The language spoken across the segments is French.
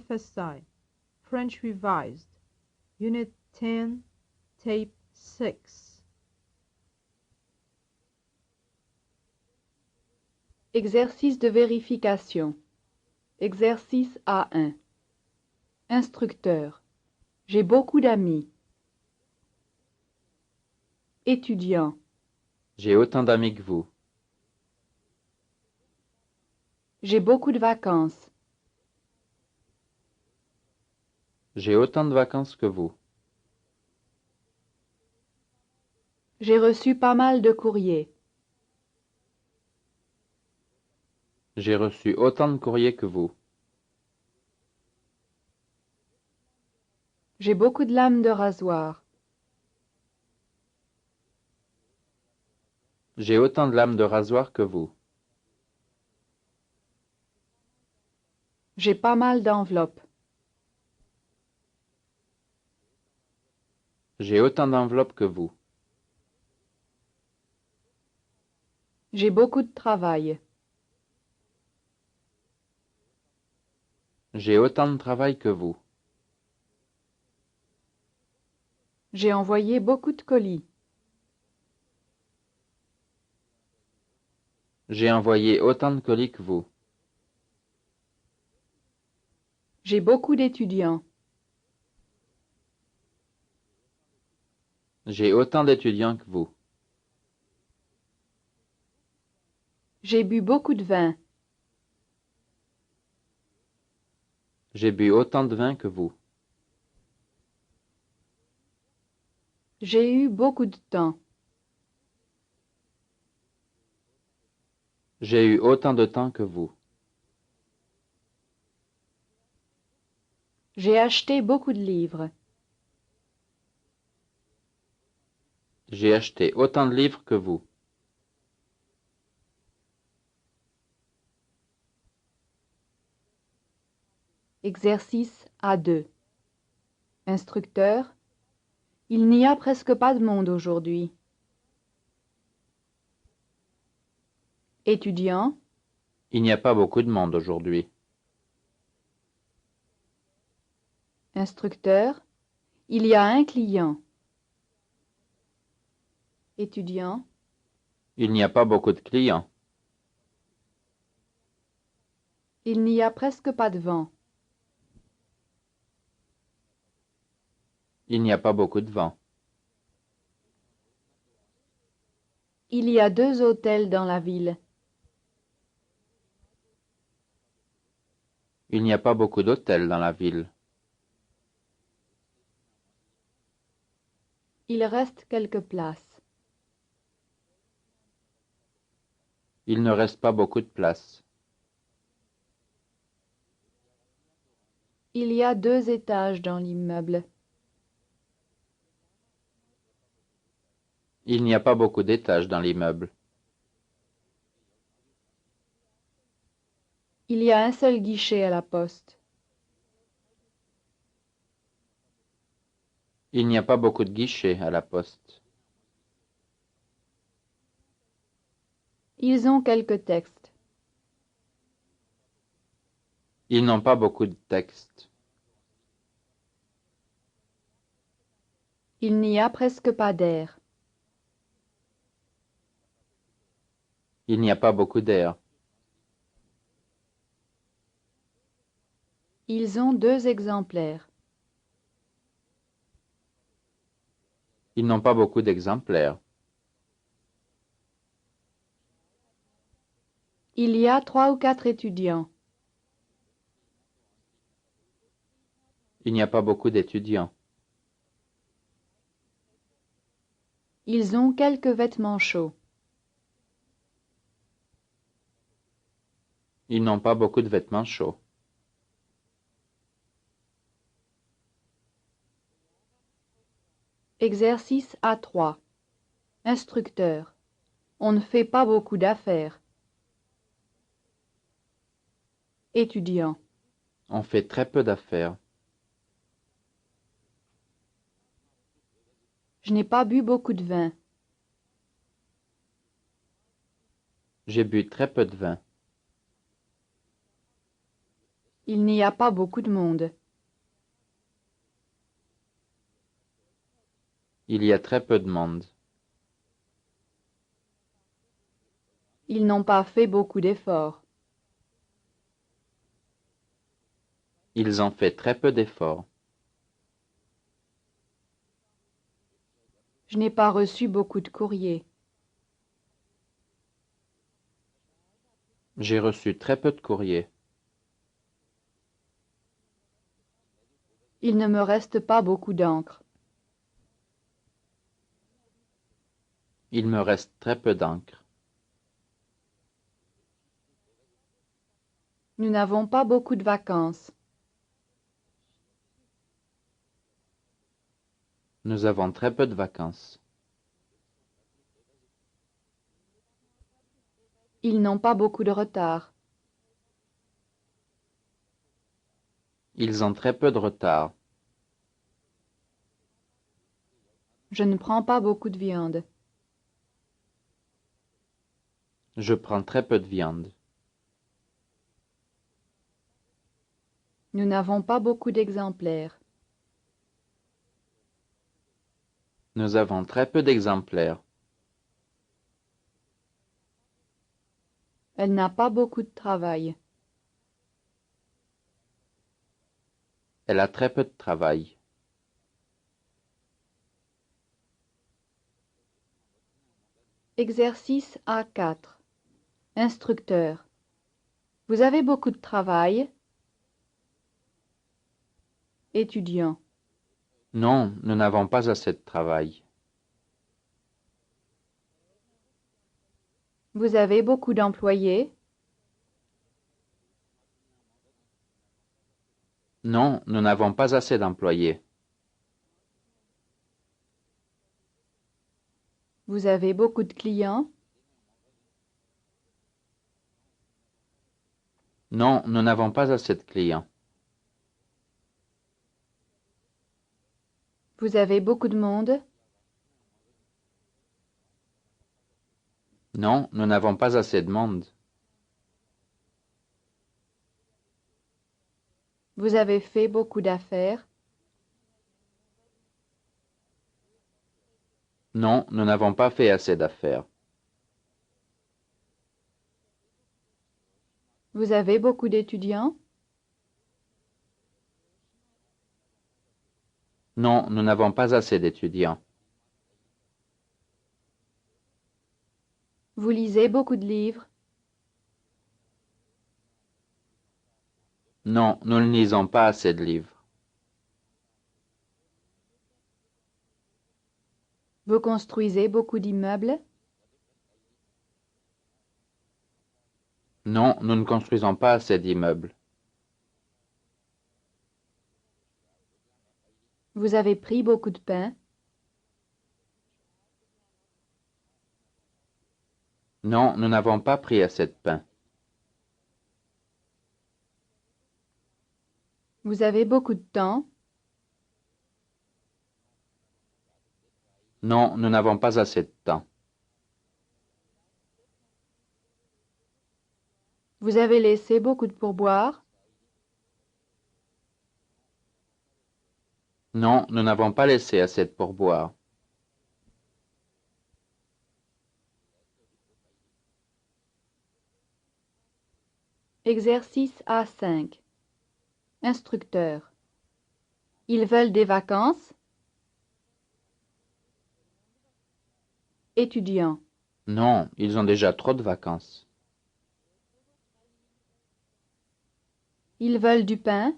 FSI, French Revised, Unit 10, Tape 6. Exercice de vérification. Exercice A1. Instructeur. J'ai beaucoup d'amis. Étudiant. J'ai autant d'amis que vous. J'ai beaucoup de vacances. J'ai autant de vacances que vous. J'ai reçu pas mal de courriers. J'ai reçu autant de courriers que vous. J'ai beaucoup de lames de rasoir. J'ai autant de lames de rasoir que vous. J'ai pas mal d'enveloppes. J'ai autant d'enveloppes que vous. J'ai beaucoup de travail. J'ai autant de travail que vous. J'ai envoyé beaucoup de colis. J'ai envoyé autant de colis que vous. J'ai beaucoup d'étudiants. J'ai autant d'étudiants que vous. J'ai bu beaucoup de vin. J'ai bu autant de vin que vous. J'ai eu beaucoup de temps. J'ai eu autant de temps que vous. J'ai acheté beaucoup de livres. J'ai acheté autant de livres que vous. Exercice A2. Instructeur. Il n'y a presque pas de monde aujourd'hui. Étudiant. Il n'y a pas beaucoup de monde aujourd'hui. Instructeur. Il y a un client. Étudiant. Il n'y a pas beaucoup de clients. Il n'y a presque pas de vent. Il n'y a pas beaucoup de vent. Il y a 2 hôtels dans la ville. Il n'y a pas beaucoup d'hôtels dans la ville. Il reste quelques places. Il ne reste pas beaucoup de place. Il y a 2 étages dans l'immeuble. Il n'y a pas beaucoup d'étages dans l'immeuble. Il y a un seul guichet à la poste. Il n'y a pas beaucoup de guichets à la poste. Ils ont quelques textes. Ils n'ont pas beaucoup de textes. Il n'y a presque pas d'air. Il n'y a pas beaucoup d'air. Ils ont 2 exemplaires. Ils n'ont pas beaucoup d'exemplaires. Il y a 3 ou 4 étudiants. Il n'y a pas beaucoup d'étudiants. Ils ont quelques vêtements chauds. Ils n'ont pas beaucoup de vêtements chauds. Exercice A3. Instructeur. On ne fait pas beaucoup d'affaires. Étudiant. On fait très peu d'affaires. Je n'ai pas bu beaucoup de vin. J'ai bu très peu de vin. Il n'y a pas beaucoup de monde. Il y a très peu de monde. Ils n'ont pas fait beaucoup d'efforts. Ils ont fait très peu d'efforts. Je n'ai pas reçu beaucoup de courriers. J'ai reçu très peu de courriers. Il ne me reste pas beaucoup d'encre. Il me reste très peu d'encre. Nous n'avons pas beaucoup de vacances. Nous avons très peu de vacances. Ils n'ont pas beaucoup de retard. Ils ont très peu de retard. Je ne prends pas beaucoup de viande. Je prends très peu de viande. Nous n'avons pas beaucoup d'exemplaires. Nous avons très peu d'exemplaires. Elle n'a pas beaucoup de travail. Elle a très peu de travail. Exercice A4. Instructeur. Vous avez beaucoup de travail? Étudiant. Non, nous n'avons pas assez de travail. Vous avez beaucoup d'employés? Non, nous n'avons pas assez d'employés. Vous avez beaucoup de clients? Non, nous n'avons pas assez de clients. Vous avez beaucoup de monde? Non, nous n'avons pas assez de monde. Vous avez fait beaucoup d'affaires? Non, nous n'avons pas fait assez d'affaires. Vous avez beaucoup d'étudiants? Non, nous n'avons pas assez d'étudiants. Vous lisez beaucoup de livres? Non, nous ne lisons pas assez de livres. Vous construisez beaucoup d'immeubles? Non, nous ne construisons pas assez d'immeubles. Vous avez pris beaucoup de pain? Non, nous n'avons pas pris assez de pain. Vous avez beaucoup de temps? Non, nous n'avons pas assez de temps. Vous avez laissé beaucoup de pourboires? Non, nous n'avons pas laissé assez de pourboire. Exercice A5. Instructeur. Ils veulent des vacances? Étudiant. Non, ils ont déjà trop de vacances. Ils veulent du pain?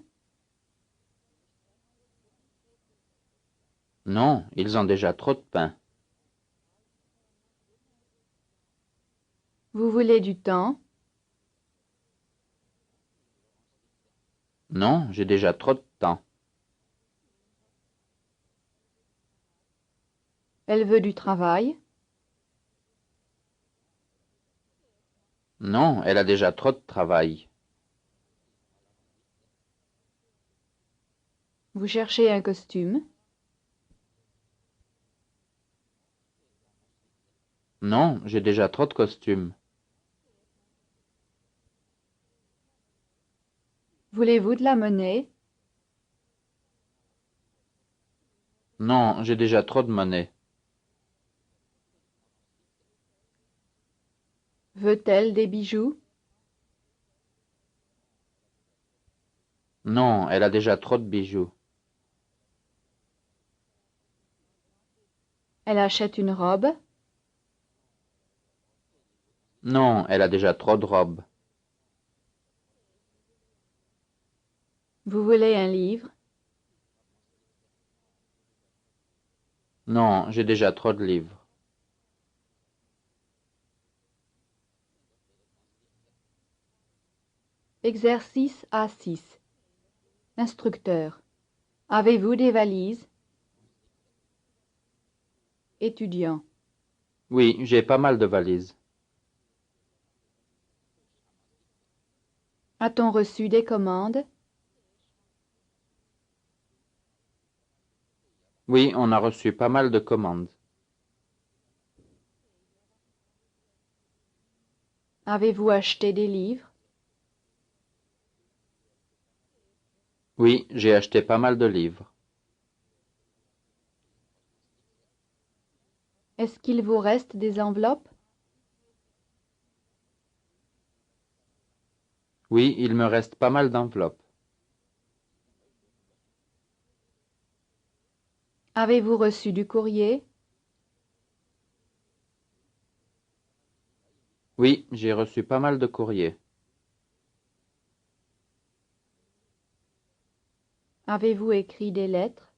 Non, ils ont déjà trop de pain. Vous voulez du temps? Non, j'ai déjà trop de temps. Elle veut du travail? Non, elle a déjà trop de travail. Vous cherchez un costume? Non, j'ai déjà trop de costumes. Voulez-vous de la monnaie? Non, j'ai déjà trop de monnaie. Veut-elle des bijoux? Non, elle a déjà trop de bijoux. Elle achète une robe? Non, elle a déjà trop de robes. Vous voulez un livre? Non, j'ai déjà trop de livres. Exercice A6. Instructeur. Avez-vous des valises? Étudiant. Oui, j'ai pas mal de valises. A-t-on reçu des commandes? Oui, on a reçu pas mal de commandes. Avez-vous acheté des livres? Oui, j'ai acheté pas mal de livres. Est-ce qu'il vous reste des enveloppes? Oui, il me reste pas mal d'enveloppes. Avez-vous reçu du courrier? Oui, j'ai reçu pas mal de courriers. Avez-vous écrit des lettres?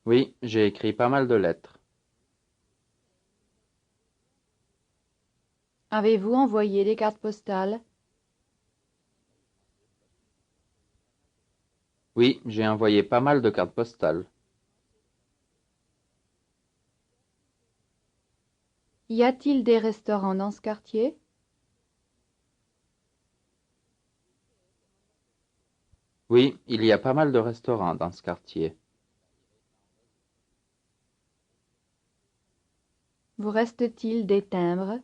Oui, j'ai écrit pas mal de lettres. Avez-vous envoyé des cartes postales? Oui, j'ai envoyé pas mal de cartes postales. Y a-t-il des restaurants dans ce quartier? Oui, il y a pas mal de restaurants dans ce quartier. Vous reste-t-il des timbres?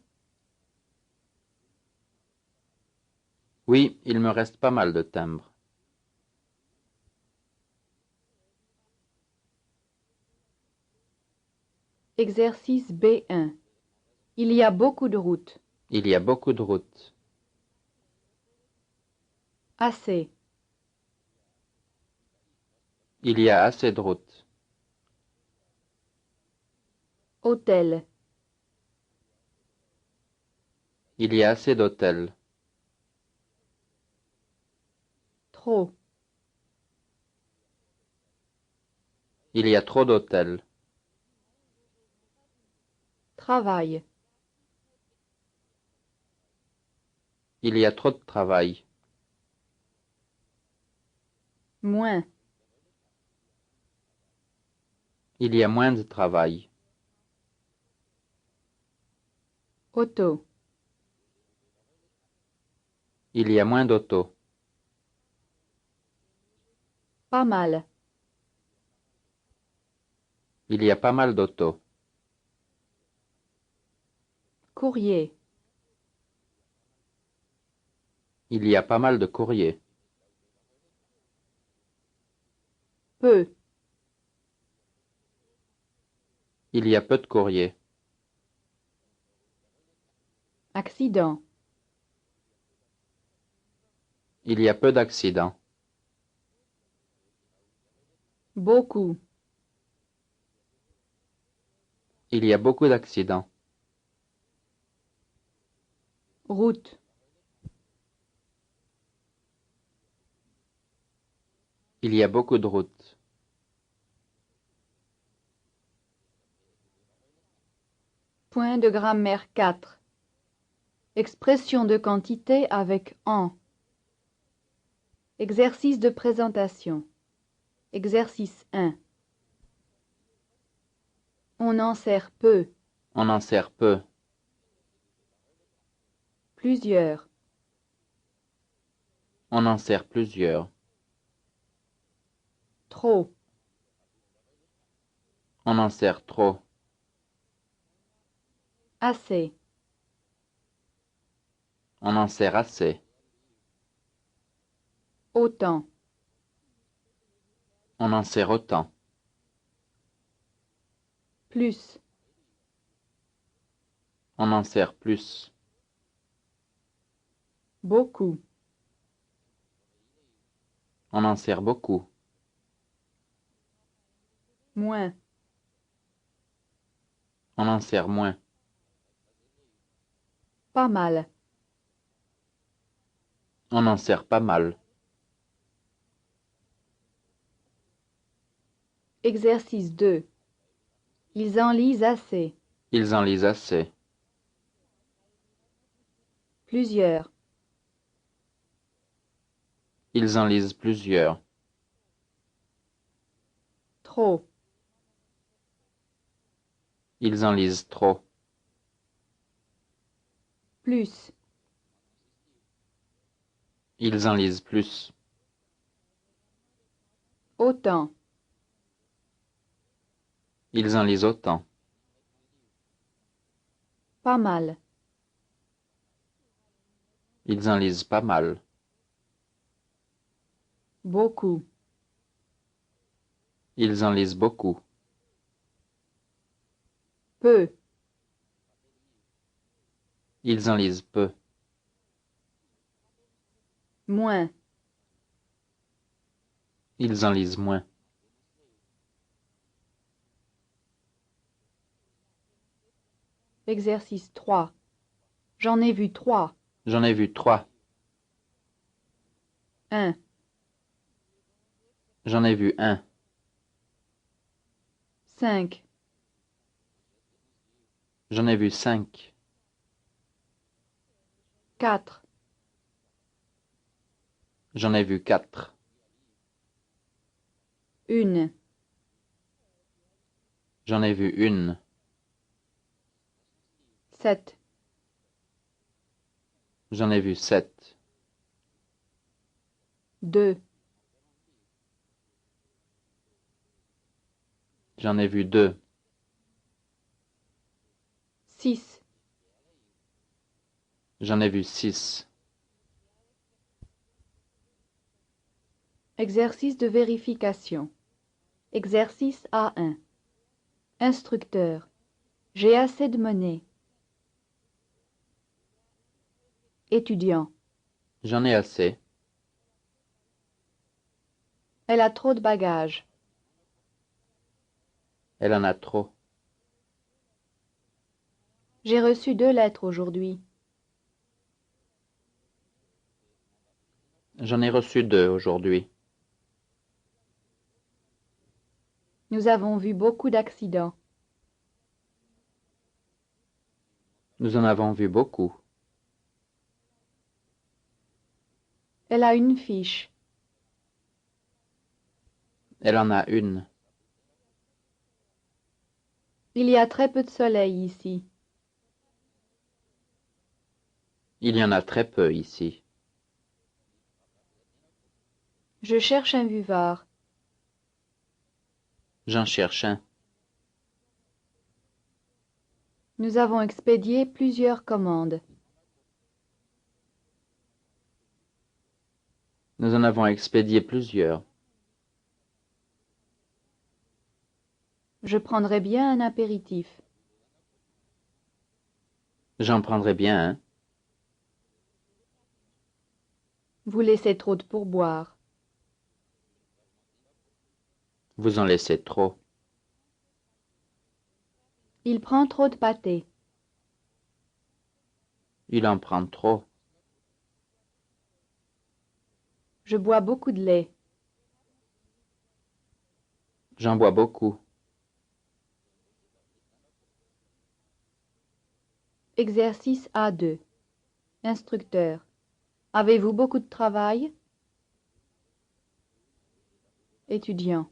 Oui, il me reste pas mal de timbres. Exercice B1. Il y a beaucoup de routes. Il y a beaucoup de routes. Assez. Il y a assez de routes. Hôtel. Il y a assez d'hôtels. Trop. Il y a trop d'hôtels. Travail. Il y a trop de travail. Moins. Il y a moins de travail. Auto. Il y a moins d'autos. Pas mal. Il y a pas mal d'autos. Courrier. Il y a pas mal de courriers. Peu. Il y a peu de courriers. Accident. Il y a peu d'accidents. Beaucoup. Il y a beaucoup d'accidents. Route. Il y a beaucoup de routes. Point de grammaire 4. Expression de quantité avec en. Exercice de présentation. Exercice 1. On en sert peu. On en sert peu. Plusieurs. On en sert plusieurs. Trop. On en sert trop. Assez. On en sert assez. Autant. On en sert autant. Plus. On en sert plus. Beaucoup. On en sert beaucoup. Moins. On en sert moins. Pas mal. On en sert pas mal. Exercice 2. Ils en lisent assez. Ils en lisent assez. Plusieurs. Ils en lisent plusieurs. Trop. Ils en lisent trop. Plus. Ils en lisent plus. Autant. Ils en lisent autant. Pas mal. Ils en lisent pas mal. Beaucoup. Ils en lisent beaucoup. Peu. Ils en lisent peu. Moins. Ils en lisent moins. Exercice 3. J'en ai vu 3. J'en ai vu 3. 1. J'en ai vu 1. 5. J'en ai vu 5. 4. J'en ai vu 4. 1. J'en ai vu 1. 7. J'en ai vu 7. 2. J'en ai vu 2. 6. J'en ai vu 6. Exercice de vérification. Exercice A1. Instructeur. J'ai assez de monnaie. Étudiant. J'en ai assez. Elle a trop de bagages. Elle en a trop. J'ai reçu 2 lettres aujourd'hui. J'en ai reçu 2 aujourd'hui. Nous avons vu beaucoup d'accidents. Nous en avons vu beaucoup. Elle a une fiche. Elle en a une. Il y a très peu de soleil ici. Il y en a très peu ici. Je cherche un buvard. J'en cherche un. Nous avons expédié plusieurs commandes. Nous en avons expédié plusieurs. Je prendrais bien un apéritif. J'en prendrai bien un. Vous laissez trop de pourboire. Vous en laissez trop. Il prend trop de pâté. Il en prend trop. Je bois beaucoup de lait. J'en bois beaucoup. Exercice A2. Instructeur. Avez-vous beaucoup de travail? Étudiant.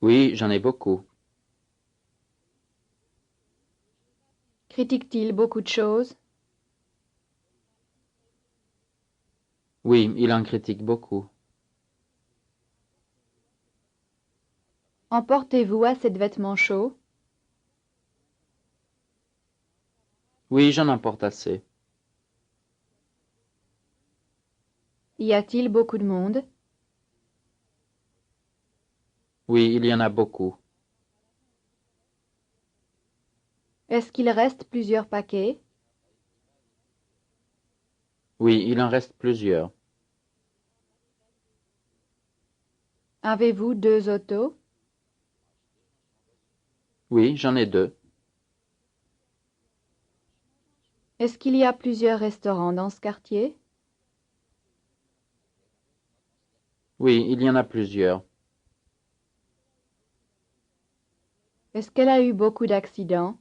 Oui, j'en ai beaucoup. Critique-t-il beaucoup de choses? Oui, il en critique beaucoup. Emportez-vous assez de vêtements chauds? Oui, j'en emporte assez. Y a-t-il beaucoup de monde? Oui, il y en a beaucoup. Est-ce qu'il reste plusieurs paquets? Oui, il en reste plusieurs. Avez-vous 2 autos? Oui, j'en ai 2. Est-ce qu'il y a plusieurs restaurants dans ce quartier? Oui, il y en a plusieurs. Est-ce qu'elle a eu beaucoup d'accidents?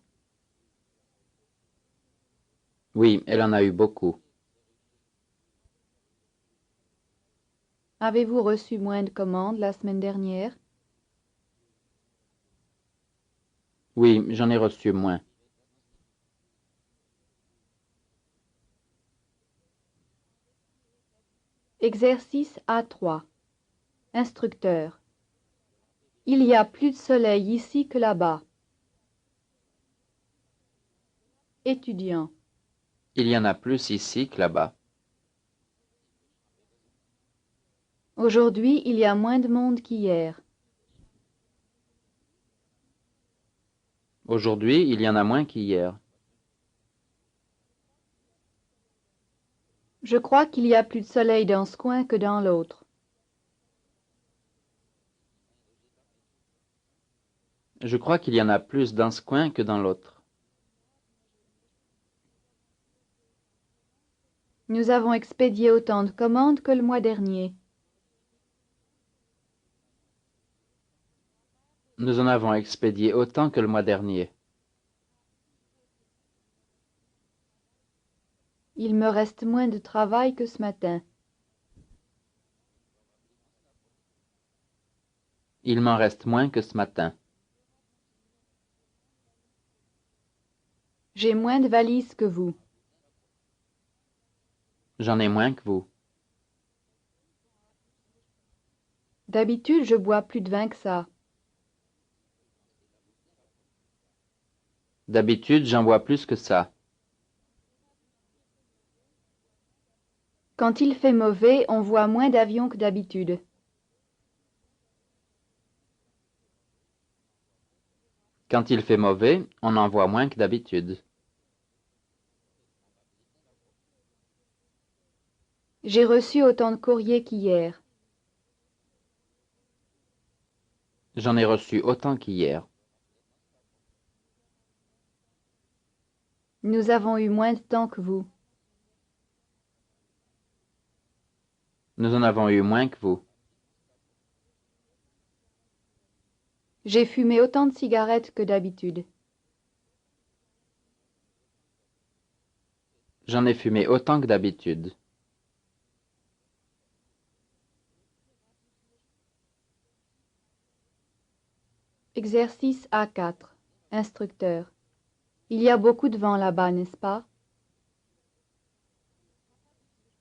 Oui, elle en a eu beaucoup. Avez-vous reçu moins de commandes la semaine dernière? Oui, j'en ai reçu moins. Exercice A3. Instructeur. Il y a plus de soleil ici que là-bas. Étudiant. Il y en a plus ici que là-bas. Aujourd'hui, il y a moins de monde qu'hier. Aujourd'hui, il y en a moins qu'hier. Je crois qu'il y a plus de soleil dans ce coin que dans l'autre. Je crois qu'il y en a plus dans ce coin que dans l'autre. Nous avons expédié autant de commandes que le mois dernier. Nous en avons expédié autant que le mois dernier. Il me reste moins de travail que ce matin. Il m'en reste moins que ce matin. J'ai moins de valises que vous. J'en ai moins que vous. D'habitude, je bois plus de vin que ça. D'habitude, j'en bois plus que ça. Quand il fait mauvais, on voit moins d'avions que d'habitude. Quand il fait mauvais, on en voit moins que d'habitude. J'ai reçu autant de courriers qu'hier. J'en ai reçu autant qu'hier. Nous avons eu moins de temps que vous. Nous en avons eu moins que vous. J'ai fumé autant de cigarettes que d'habitude. J'en ai fumé autant que d'habitude. Exercice A4. Instructeur. Il y a beaucoup de vent là-bas, n'est-ce pas?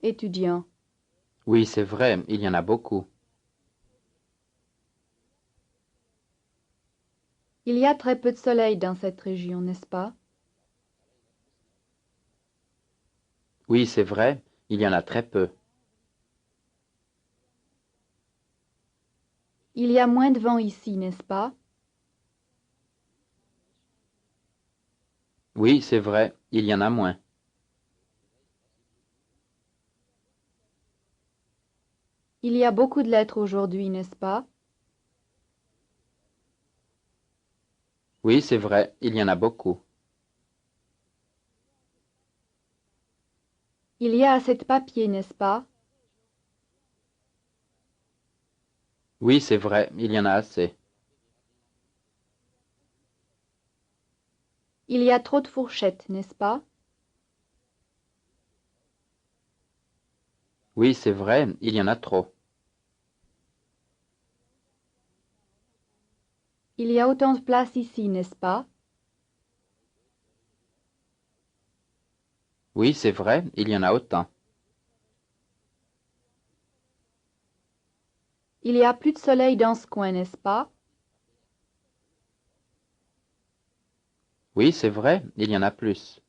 Étudiant. Oui, c'est vrai, il y en a beaucoup. Il y a très peu de soleil dans cette région, n'est-ce pas? Oui, c'est vrai, il y en a très peu. Il y a moins de vent ici, n'est-ce pas? Oui, c'est vrai, il y en a moins. Il y a beaucoup de lettres aujourd'hui, n'est-ce pas? Oui, c'est vrai, il y en a beaucoup. Il y a assez de papier, n'est-ce pas? Oui, c'est vrai, il y en a assez. Il y a trop de fourchettes, n'est-ce pas? Oui, c'est vrai, il y en a trop. Il y a autant de place ici, n'est-ce pas? Oui, c'est vrai, il y en a autant. Il y a plus de soleil dans ce coin, n'est-ce pas? Oui, c'est vrai, il y en a plus.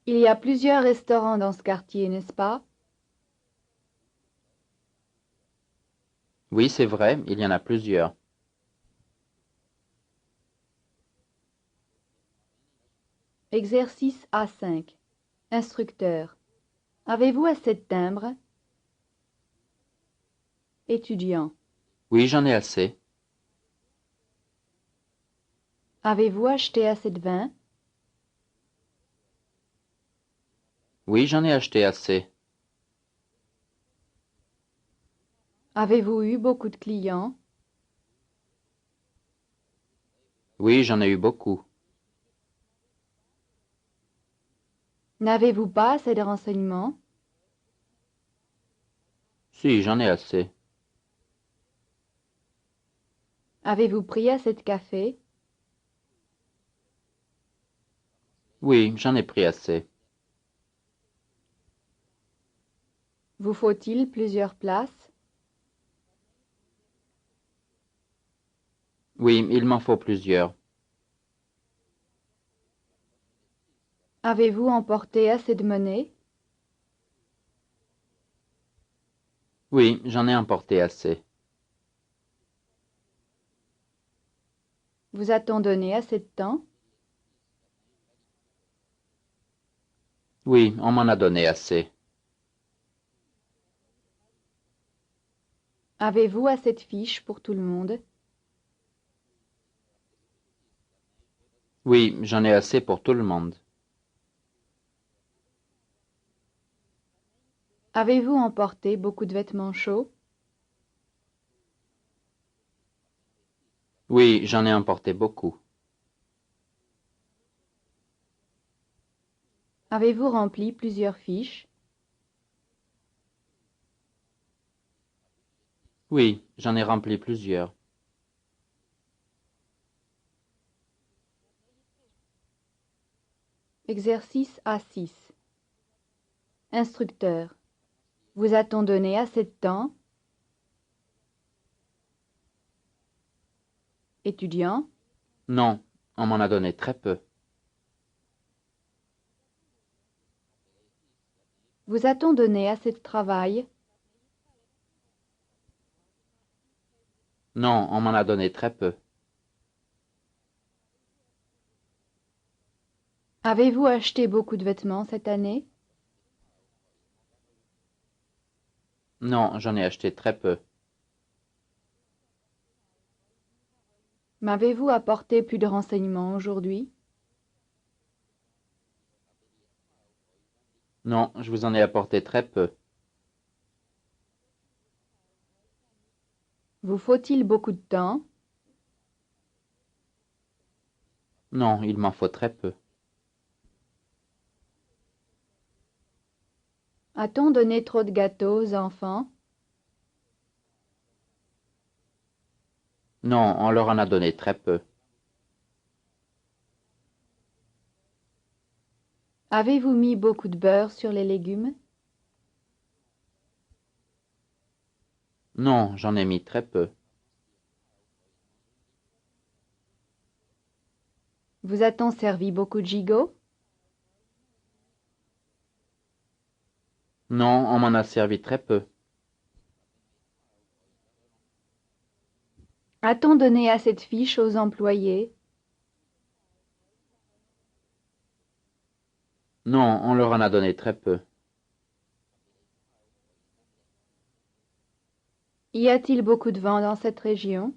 Il y a plusieurs restaurants dans ce quartier, n'est-ce pas? Oui, c'est vrai, il y en a plusieurs. Exercice A5. Instructeur. Avez-vous assez de timbres? Étudiant. Oui, j'en ai assez. Avez-vous acheté assez de vin? Oui, j'en ai acheté assez. Avez-vous eu beaucoup de clients? Oui, j'en ai eu beaucoup. N'avez-vous pas assez de renseignements? Si, j'en ai assez. Avez-vous pris assez de café? Oui, j'en ai pris assez. Vous faut-il plusieurs places? Oui, il m'en faut plusieurs. Avez-vous emporté assez de monnaie? Oui, j'en ai emporté assez. Vous a-t-on donné assez de temps? Oui, on m'en a donné assez. Avez-vous assez de fiches pour tout le monde? Oui, j'en ai assez pour tout le monde. Avez-vous emporté beaucoup de vêtements chauds? Oui, j'en ai emporté beaucoup. Avez-vous rempli plusieurs fiches? Oui, j'en ai rempli plusieurs. Exercice A6. Instructeur. Vous a-t-on donné assez de temps? Étudiant. Non, on m'en a donné très peu. Vous a-t-on donné assez de travail? Non, on m'en a donné très peu. Avez-vous acheté beaucoup de vêtements cette année? Non, j'en ai acheté très peu. M'avez-vous apporté plus de renseignements aujourd'hui? Non, je vous en ai apporté très peu. Vous faut-il beaucoup de temps? Non, il m'en faut très peu. A-t-on donné trop de gâteaux aux enfants? Non, on leur en a donné très peu. Avez-vous mis beaucoup de beurre sur les légumes? Non, j'en ai mis très peu. Vous a-t-on servi beaucoup de gigots? Non, on m'en a servi très peu. A-t-on donné assez de fiches aux employés? Non, on leur en a donné très peu. Y a-t-il beaucoup de vent dans cette région?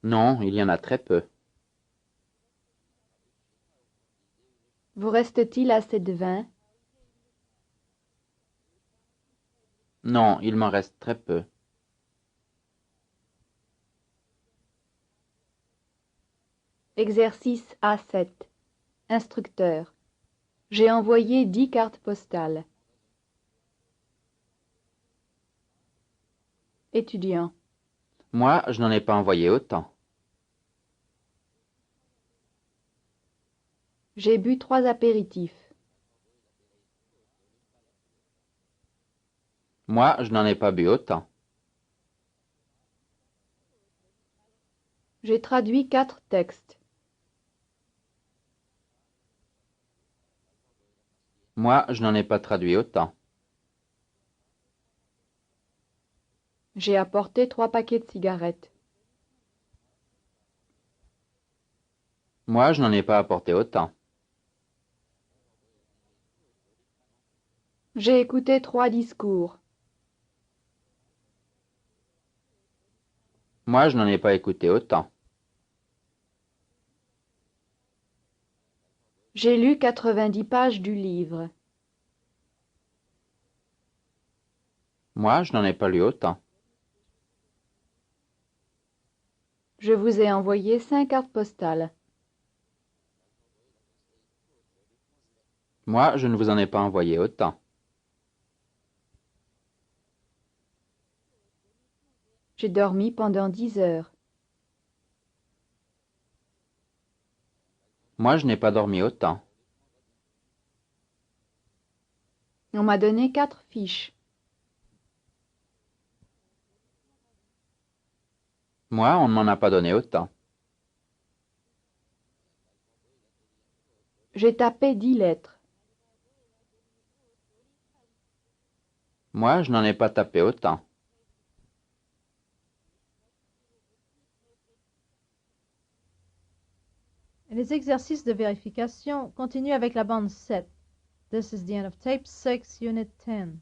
Non, il y en a très peu. Vous reste-t-il assez de vin? Non, il m'en reste très peu. Exercice A7. Instructeur. J'ai envoyé 10 cartes postales. Étudiant. Moi, je n'en ai pas envoyé autant. J'ai bu 3 apéritifs. Moi, je n'en ai pas bu autant. J'ai traduit 4 textes. Moi, je n'en ai pas traduit autant. J'ai apporté 3 paquets de cigarettes. Moi, je n'en ai pas apporté autant. J'ai écouté 3 discours. Moi, je n'en ai pas écouté autant. J'ai lu 90 pages du livre. Moi, je n'en ai pas lu autant. Je vous ai envoyé 5 cartes postales. Moi, je ne vous en ai pas envoyé autant. J'ai dormi pendant 10 heures. Moi, je n'ai pas dormi autant. On m'a donné 4 fiches. Moi, on ne m'en a pas donné autant. J'ai tapé 10 lettres. Moi, je n'en ai pas tapé autant. Et les exercices de vérification continuent avec la bande 7. This is the end of tape 6, unit 10.